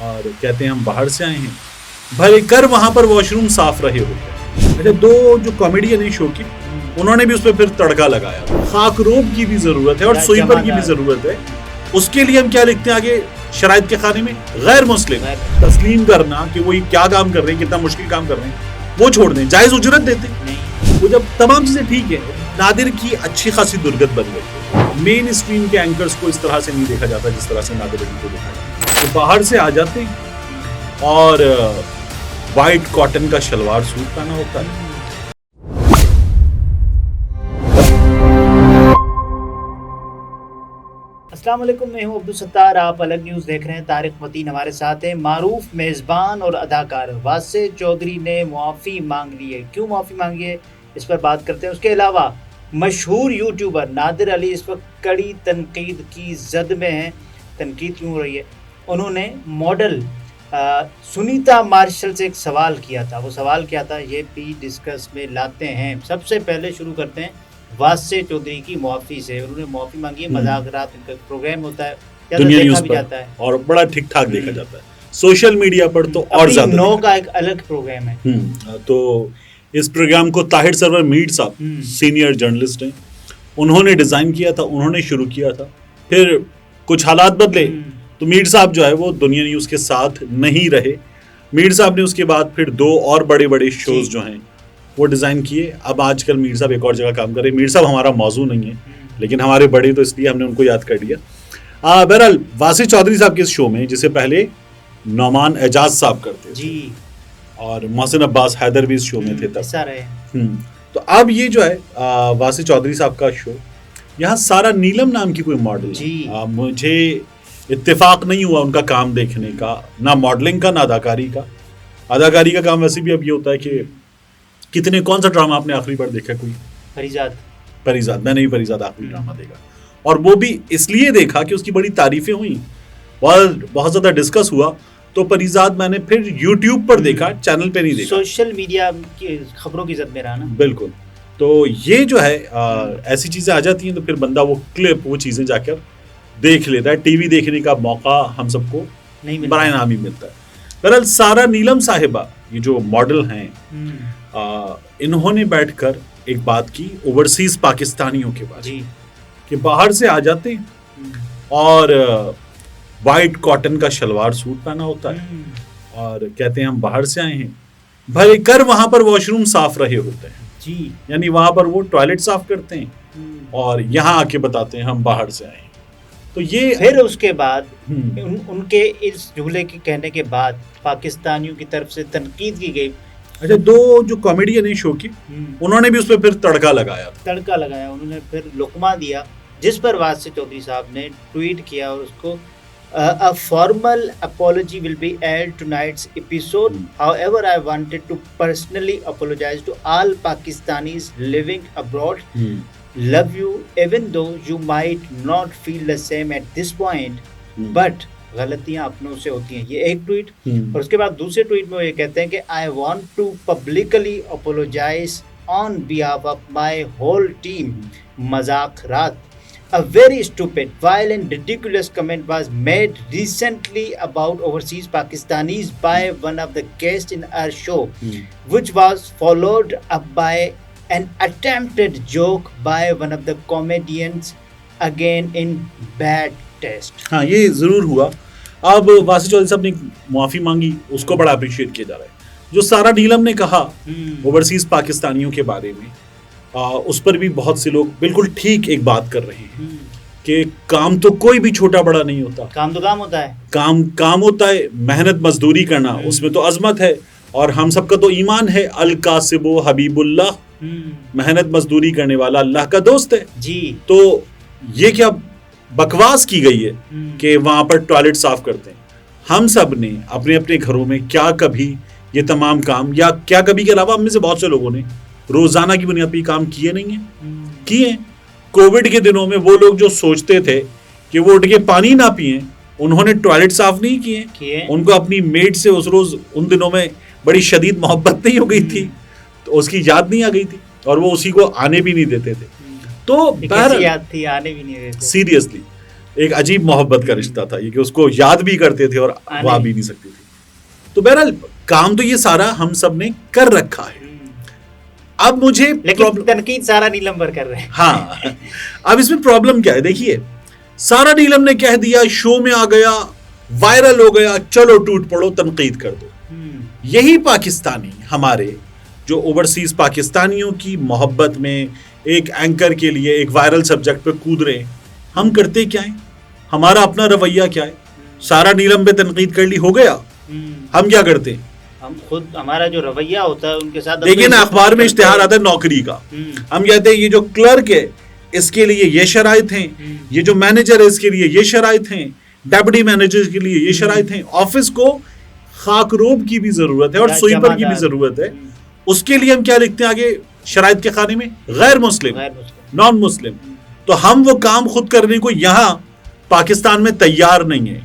और कहते हैं हम बाहर से आए हैं, भले कर वहां पर वॉशरूम साफ रहे होते। अच्छा, दो जो कॉमेडियन है शो की, उन्होंने भी उस पर फिर तड़का लगाया। खाकरोब की भी जरूरत है और स्वीपर की भी जरूरत है। उसके लिए हम क्या लिखते हैं आगे शराइत के खाने में, गैर मुस्लिम। तस्लीम करना कि वो ये क्या काम कर रहे हैं, कितना मुश्किल काम कर रहे हैं, वो छोड़ दें, जायज उजरत देते हैं। वो जब तमाम चीजें ठीक है, नादिर की अच्छी खासी दुर्गत बन गई। मेन स्ट्रीम के एंकर्स को इस तरह से नहीं देखा जाता जिस तरह से नादिर अली को देखा जाता। तो बाहर से आ जाते हैं और वाइट कॉटन का शलवार सूट पहना होता है। अस्सलाम वालेकुम, मैं हूं अब्दुल सत्तार। आप अलग न्यूज़ देख रहे हैं। तारिक मतीन हमारे साथ हैं। मारूफ मेज़बान और अदाकार वासे चौधरी ने मुआफ़ी मांग ली है। क्यों मुआफ़ी मांगी है, इस पर बात करते हैं। उसके अलावा मशहूर यूट्यूबर नादिर अली इस वक्त कड़ी तनकीद की जद में हैं। तनकीद क्यों हो रही है? उन्होंने मॉडल सुनीता मार्शल से एक सवाल किया था। वो सवाल क्या था, ये भी डिस्कस में लाते हैं। सबसे पहले शुरू करते हैं वासे चौधरी की मुआफ़ी से। उन्होंने मुआफ़ी मांगी है। मज़ाक़रात इनका प्रोग्राम होता है, दुनिया देखा न्यूज़ भी पर जाता है और बड़ा ठीक ठाक देखा जाता है। सोशल मीडिया पर तो और ज्यादा नो का एक अलग प्रोग्राम है। तो इस प्रोग्राम को ताहिर सरवर मीर साहब सीनियर जर्नलिस्ट हैं, उन्होंने डिजाइन किया था, उन्होंने शुरू किया था। फिर कुछ हालात बदले तो मीर साहब जो है वो दुनिया न्यूज़ के साथ नहीं रहे। मीर साहब ने उसके बाद फिर दो और बड़े बड़े शोज जो हैं वो डिज़ाइन किए। अब आजकल मीर साहब एक और जगह काम कर रहे हैं। मीर साहब हमारा मौजू नहीं है, लेकिन हमारे बड़े तो इसलिए हमने उनको याद कर लिया। बहरहाल वासे चौधरी साहब के इस शो में, जिसे पहले नौमान एजाज साहब करते थे जी, और मोहसिन अब्बास हैदर भी इस शो में थे तब। ऐसा रहे। तो अब ये जो है वासे चौधरी साहब का शो, यहाँ सारा नीलम नाम की कोई मॉडल है। मुझे इत्तेफाक नहीं हुआ उनका काम देखने का, ना मॉडलिंग का ना अदाकारी का। अदाकारी का काम वैसे भी अब ये होता है कि कितने, कौन सा ड्रामा आपने आखिरी बार देखा? कोई परिजात। मैंने भी परिजात आखिरी ड्रामा देखा, और वो भी इसलिए देखा कि उसकी बड़ी तारीफें हुई, बहुत ज़्यादा डिस्कस हुआ। तो परिजात मैंने फिर यूट्यूब पर देखा, चैनल पे नहीं देखा। सोशल मीडिया की खबरों की जद में रहा ना। बिल्कुल। तो ये जो है ऐसी चीज़ें आ जाती हैं तो फिर बंदा वो क्लिप, वो चीज़ें जाकर देख लेता है। टीवी देखने का मौका हम सबको बराए नाम ही मिलता है। बहरहाल सारा नीलम साहिबा, ये जो मॉडल हैं, इन्होंने बैठकर एक बात की ओवरसीज पाकिस्तानियों के बारे में कि बाहर से आ जाते हैं और वाइट कॉटन का शलवार सूट पहना होता है और कहते हैं हम बाहर से आए हैं, भले कर वहां पर वॉशरूम साफ रहे होते हैं जी, यानी वहां पर वो टॉयलेट साफ करते हैं और यहाँ आके बताते हैं हम बाहर से आए हैं। तो ये फिर उसके बाद उनके इस जुमले के कहने के बाद पाकिस्तानियों की तरफ से तनकीद की गई। अच्छा, दो जो कॉमेडियन है शो की, उन्होंने भी उस पर फिर तड़का लगाया। उन्होंने फिर लुकमा दिया, जिस पर वासे चौधरी साहब ने ट्वीट किया और उसको a formal apology will be aired tonight's episode. However, I wanted to personally apologize to all Pakistanis living abroad. Love you, even though you might not feel the same at this point. But गलतियां अपनों से होती हैं। ये एक tweet. और उसके बाद दूसरे ट्वीट में वो ये कहते हैं कि I want to publicly apologize on behalf of my whole team. मज़ाक़रात। A very stupid, violent, ridiculous comment was made recently about overseas Pakistanis by one of the guests in our show, which was followed up by an attempted joke by one of the comedians, again in bad taste. हाँ, ये ज़रूर हुआ। अब वासे चौधरी साहब ने मुआफ़ी मांगी, उसको बड़ा अप्रिशिएट किया जा रहा है। जो सारा नीलम ने कहा ओवरसीज पाकिस्तानियों के बारे में, उस पर भी बहुत से लोग बिल्कुल ठीक एक बात कर रहे हैं कि काम तो कोई भी छोटा बड़ा नहीं होता। काम तो काम होता है। काम होता है, मेहनत मजदूरी करना, उसमें तो अजमत है। और हम सबका तो ईमान है, अल कासिबो हबीबुल्लाह, मेहनत मजदूरी करने वाला अल्लाह का दोस्त है जी। तो ये क्या बकवास की गई है कि वहां पर टॉयलेट साफ करते हैं? हम सब ने अपने अपने घरों में क्या कभी ये तमाम काम, या क्या कभी के अलावा हम में से बहुत से लोगों ने रोजाना की बुनियाद पर काम किए नहीं है? किए। कोविड के दिनों में वो लोग जो सोचते थे कि वो उठ के पानी ना पिए, उन्होंने टॉयलेट साफ नहीं किए। उनको अपनी मेड से उस रोज, उन दिनों में बड़ी शदीद मोहब्बत नहीं हो गई थी, तो उसकी याद नहीं आ गई थी और वो उसी को आने भी नहीं देते थे। तो याद थी, आने भी नहीं देते। सीरियसली। एक अजीब मोहब्बत का रिश्ता था ये, कि उसको याद भी करते थे और वो आ भी नहीं सकती थी। तो बहरहाल काम तो ये सारा हम सब ने कर रखा है। अब मुझे लेकिन तनकीद सारा नीलम पर कर रहे हैं। हाँ, अब इसमें प्रॉब्लम क्या है? देखिए, सारा नीलम ने कह दिया, शो में आ गया, वायरल हो गया, चलो टूट पड़ो, तनकीद कर दो। यही पाकिस्तानी हमारे जो ओवरसीज पाकिस्तानियों की मोहब्बत में एक एंकर के लिए एक वायरल सब्जेक्ट पे कूद रहे हैं, हम करते क्या है? हमारा अपना रवैया क्या है? सारा नीलम पे तनकीद कर ली, हो गया। हम क्या करते हैं? हम खुद, हमारा जो रवैया होता है उनके साथ, देखिए ना, अखबार में इश्तिहार आता है नौकरी का, हम कहते हैं ये जो क्लर्क है इसके लिए ये शराइत हैं, ये जो मैनेजर है इसके लिए ये शराइत हैं, डेप्यूटी मैनेजर के लिए ये शराइत हैं। ऑफिस को खाकरोब की भी जरूरत है और स्वीपर की भी जरूरत है। उसके लिए हम क्या लिखते हैं आगे शराइत के खाने में? गैर मुस्लिम, नॉन मुस्लिम। तो हम वो काम खुद करने को यहाँ पाकिस्तान में तैयार नहीं है।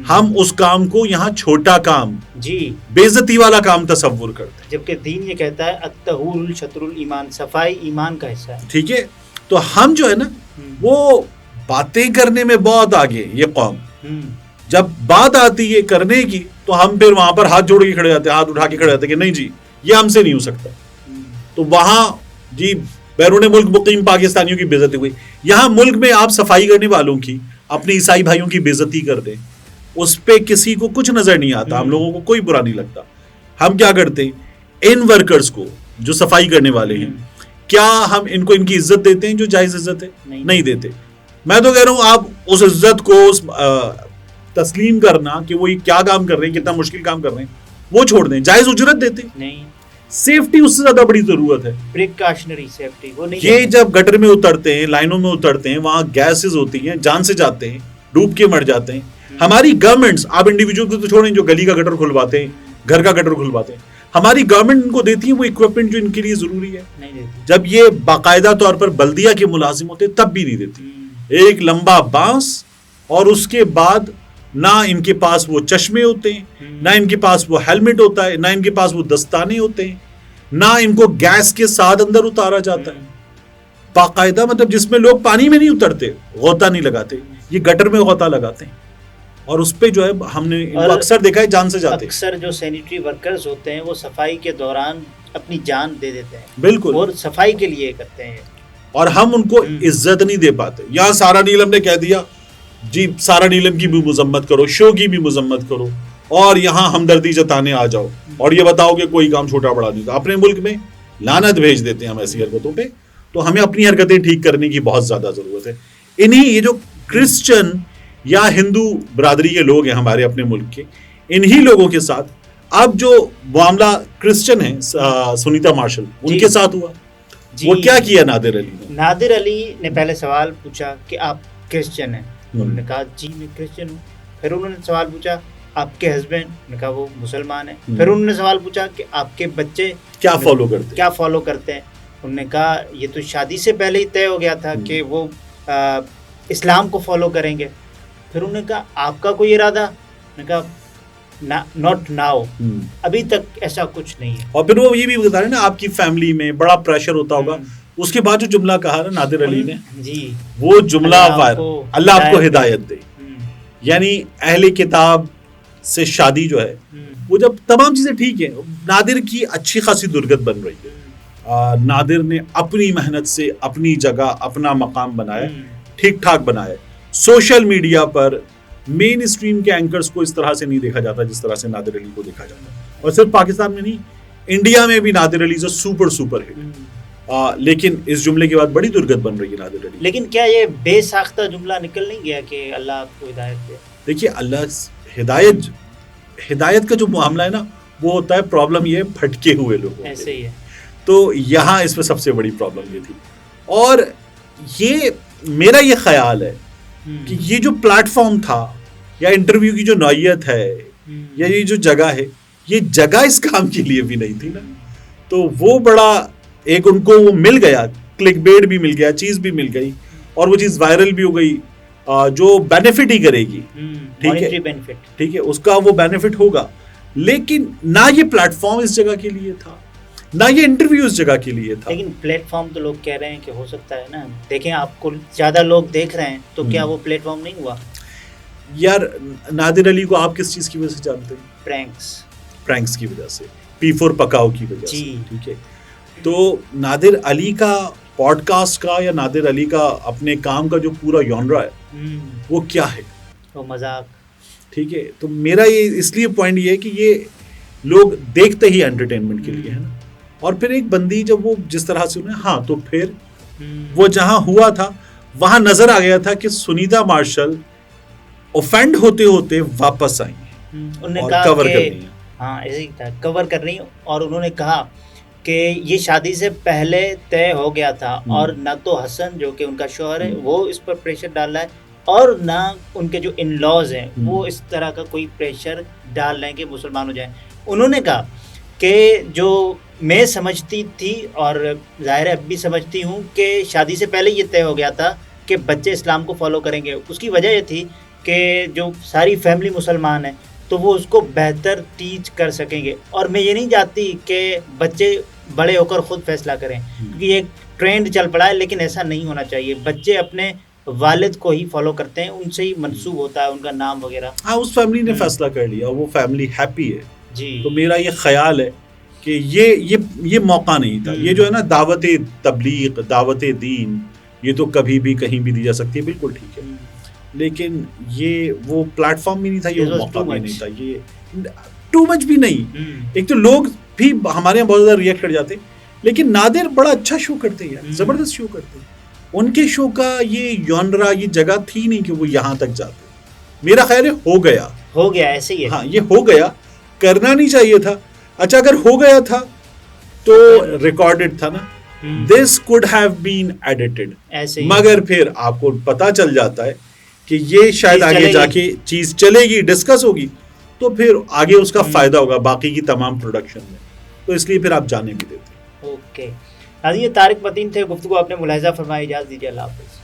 हम उस काम को यहाँ छोटा काम, जी, बेइज्जती वाला काम तस्वुर करते हैं, जबकि दीन ये कहता है अत्तहूरुल शत्रुल ईमान, सफाई ईमान का हिस्सा है। ठीक है, तो हम जो है ना वो बातें करने में बहुत आगे, ये कौम जब बात आती है करने की तो हम फिर वहां पर हाथ जोड़ के खड़े जाते हैं, हाथ उठा के खड़े जाते हैं कि नहीं जी ये हमसे नहीं हो सकता। तो वहां जी बैरून मुल्क मुकीम पाकिस्तानियों की बेइज्जती हुई। यहाँ मुल्क में आप सफाई करने वालों की, अपने ईसाई भाइयों की बेइज्जती कर दें, उस पे किसी को कुछ नजर नहीं आता, हम लोगों को कोई बुरा नहीं लगता। हम क्या करते हैं, इन वर्कर्स को जो सफाई करने वाले हैं, क्या हम इनको इनकी इज्जत देते हैं जो जायज इज्जत है? नहीं देते। मैं तो कह रहा हूं आप उस इज्जत को तस्लीम करना कि वो क्या काम कर रहे हैं, कितना मुश्किल काम कर रहे हैं, वो छोड़ दें। जायज उजरत देते नहीं, सेफ्टी उससे ज्यादा बड़ी जरूरत है, प्रिकॉशनरी सेफ्टी वो नहीं। ये जब गटर में उतरते हैं, लाइनों में उतरते हैं, वहां गैसेस होती हैं, जान से जाते हैं, डूब के मर जाते हैं। हमारी गवर्नमेंट्स, आप इंडिविजुअल को तो छोड़ें जो गली का गटर खुलवाते हैं, घर का गटर खुलवाते हैं, हमारी गवर्नमेंट इनको देती है वो इक्विपमेंट जो इनके लिए जरूरी है? नहीं देती। जब ये बाकायदा तौर पर बल्दिया के मुलाजिम होते तब भी नहीं देती। एक लंबा बांस और उसके बाद ना इनके पास वो चश्मे होते हैं, ना इनके पास वो हेलमेट होता है, ना इनके पास वो दस्ताने होते हैं, ना इनको गैस के साथ अंदर उतारा जाता है। बाकायदा मतलब जिसमें लोग पानी में नहीं उतरते, गोता नहीं लगाते, ये गटर में गोता लगाते हैं और उस पे जो है हमने अक्सर देखा है जान से जाते। अक्सर जो सैनिटरी वर्कर्स होते हैं वो सफाई के दौरान अपनी जान दे देते हैं, बिल्कुल, और सफाई के लिए करते हैं, और हम उनको इज्जत नहीं दे पाते। यहाँ सारा नीलम ने कह दिया जी सारा नीलम की भी मजम्मत करो, शो की भी मजम्मत करो और यहाँ हमदर्दी जताने आ जाओ और ये बताओ कि कोई काम छोटा बड़ा नहीं था। अपने मुल्क में लानत भेज देते हैं हम ऐसी हरकतों पे। तो हमें अपनी हरकतें ठीक करने की बहुत ज्यादा जरूरत है। इन्हीं ये जो क्रिश्चियन या हिंदू बरादरी के लोग हैं हमारे अपने मुल्क के, इन्हीं लोगों के साथ अब जो मामला क्रिश्चियन है सुनीता मार्शल, उनके साथ हुआ, वो क्या किया नादिर अली ने? नादिर अली ने पहले सवाल पूछा कि आप क्रिश्चियन हैं, उन्होंने कहा जी मैं क्रिश्चियन हूँ। फिर उन्होंने सवाल पूछा आपके हस्बैंड, ने कहा वो मुसलमान है। फिर उन्होंने सवाल पूछा कि आपके बच्चे क्या फॉलो करते हैं। उन्होंने कहा ये तो शादी से पहले ही तय हो गया था कि वो इस्लाम को फॉलो करेंगे। फिर उन्होंने कहा आपका कोई इरादा? ने कहा नॉट नाउ, अभी तक ऐसा कुछ नहीं है। और फिर वो ये भी बता रहे ना आपकी फैमिली में बड़ा प्रेशर होता होगा। उसके बाद जो जुमला कहा ना नादिर अली ने जी, वो जुमला अल्लाह आपको हिदायत दे, यानी अहले किताब से शादी जो है वो जब तमाम चीजें ठीक है, नादिर की अच्छी खासी दुर्गत बन रही है। नादिर ने अपनी मेहनत से अपनी जगह अपना मकाम बनाया, ठीक ठाक बनाया। सोशल मीडिया पर मेन स्ट्रीम के एंकर्स को इस तरह से नहीं देखा जाता जिस तरह से नादिर अली को देखा जाता है। और सिर्फ पाकिस्तान में नहीं, इंडिया में भी नादिर अली सुपर हिट। लेकिन इस जुमले के बाद बड़ी दुर्गत बन रही है नादिर अली। लेकिन क्या ये बेसाख्ता जुमला निकल नहीं गया कि अल्लाह आपको हिदायत दे? देखिए, अल्लाह हिदायत का जो मामला है ना वो होता है, प्रॉब्लम ये भटके हुए लोग ऐसे ही है। तो यहाँ इसमें सबसे बड़ी प्रॉब्लम ये थी। और ये मेरा ये ख्याल है कि ये जो प्लेटफॉर्म था या इंटरव्यू की जो नौयत है या ये जो जगह है, ये जगह इस काम के लिए भी नहीं थी ना। तो वो बड़ा एक उनको वो मिल गया, क्लिकबेट भी मिल गया, चीज भी मिल गई और वो चीज वायरल भी हो गई, जो बेनिफिट ही करेगी, ठीक है, उसका वो बेनिफिट होगा। लेकिन ना ये प्लेटफॉर्म इस जगह के लिए था, ना ये इंटरव्यू उस जगह के लिए था। लेकिन प्लेटफॉर्म तो लोग कह रहे हैं कि हो सकता है ना, देखें आपको ज्यादा लोग देख रहे हैं तो क्या वो प्लेटफॉर्म नहीं हुआ? यार नादिर अली को आप किस चीज की वजह से जानते हैं? प्रैंक्स की वजह से, P4 पकाओ की वजह से, जी। ठीक है। तो नादिर अली का पॉडकास्ट का या नादिर अली का अपने काम का जो पूरा जॉनरा है वो क्या है? वो मजाक, ठीक है। तो मेरा ये इसलिए पॉइंट ये है कि ये लोग देखते ही एंटरटेनमेंट के लिए है ना, और फिर एक बंदी जब वो जिस तरह से उन्हें, हाँ तो फिर वो जहां हुआ था वहां नजर आ गया था कि सुनीता मार्शल ऑफेंड होते होते वापस आई उन्होंने और कहा कवर कि कर रही हैं। हाँ ऐसे ही था, कवर कर रही, और उन्होंने कहा कि ये शादी से पहले तय हो गया था और ना तो हसन जो कि उनका शौहर है वो इस पर प्रेशर डाल रहा है और ना उनके जो इन लॉज हैं वो इस तरह का कोई प्रेशर डाल रहे हैं कि मुसलमान हो जाएं। उन्होंने कहा कि जो मैं समझती थी और ज़ाहिर है अब भी समझती हूँ कि शादी से पहले ये तय हो गया था कि बच्चे इस्लाम को फॉलो करेंगे। उसकी वजह ये थी कि जो सारी फैमिली मुसलमान है तो वो उसको बेहतर टीच कर सकेंगे, और मैं ये नहीं चाहती कि बच्चे बड़े होकर खुद फैसला करें, क्योंकि एक ट्रेंड चल पड़ा है, लेकिन ऐसा नहीं होना चाहिए। बच्चे अपने वालिद को ही फॉलो करते हैं, उनसे ही मंसूब होता है उनका नाम वगैरह। हाँ, उस फैमिली ने फैसला कर लिया, वो फैमिली हैप्पी है जी। तो मेरा ये ख्याल है कि ये मौका नहीं था। ये जो है ना दावत तबलीग, दावत दीन, ये तो कभी भी कहीं भी दी जा सकती है, बिल्कुल ठीक है, लेकिन ये वो प्लेटफॉर्म भी नहीं था, ये मौका भी नहीं था, ये टू मच भी नहीं। एक तो लोग भी हमारे यहाँ बहुत ज़्यादा रिएक्ट कर जाते, लेकिन नादिर बड़ा अच्छा शो करते हैं, ज़बरदस्त शो करते हैं। उनके शो का ये जॉनरा, ये जगह थी नहीं कि वो यहाँ तक जाते। मेरा ख्याल है हो गया ऐसे ही है। हाँ, ये हो गया, करना नहीं चाहिए था। अच्छा, अगर हो गया था तो रिकॉर्डेड था ना, this could have been edited, मगर फिर आपको पता चल जाता है कि ये शायद आगे जाके चीज चलेगी, डिस्कस होगी, तो फिर आगे उसका फायदा होगा बाकी की तमाम प्रोडक्शन में, तो इसलिए फिर आप जाने भी देते। ओके, ये तारिक मतीन थे, गुफ्तगू आपने मुलाहिजा फरमाई। इजाज़त दीजिए, अल्लाह हाफ़िज़।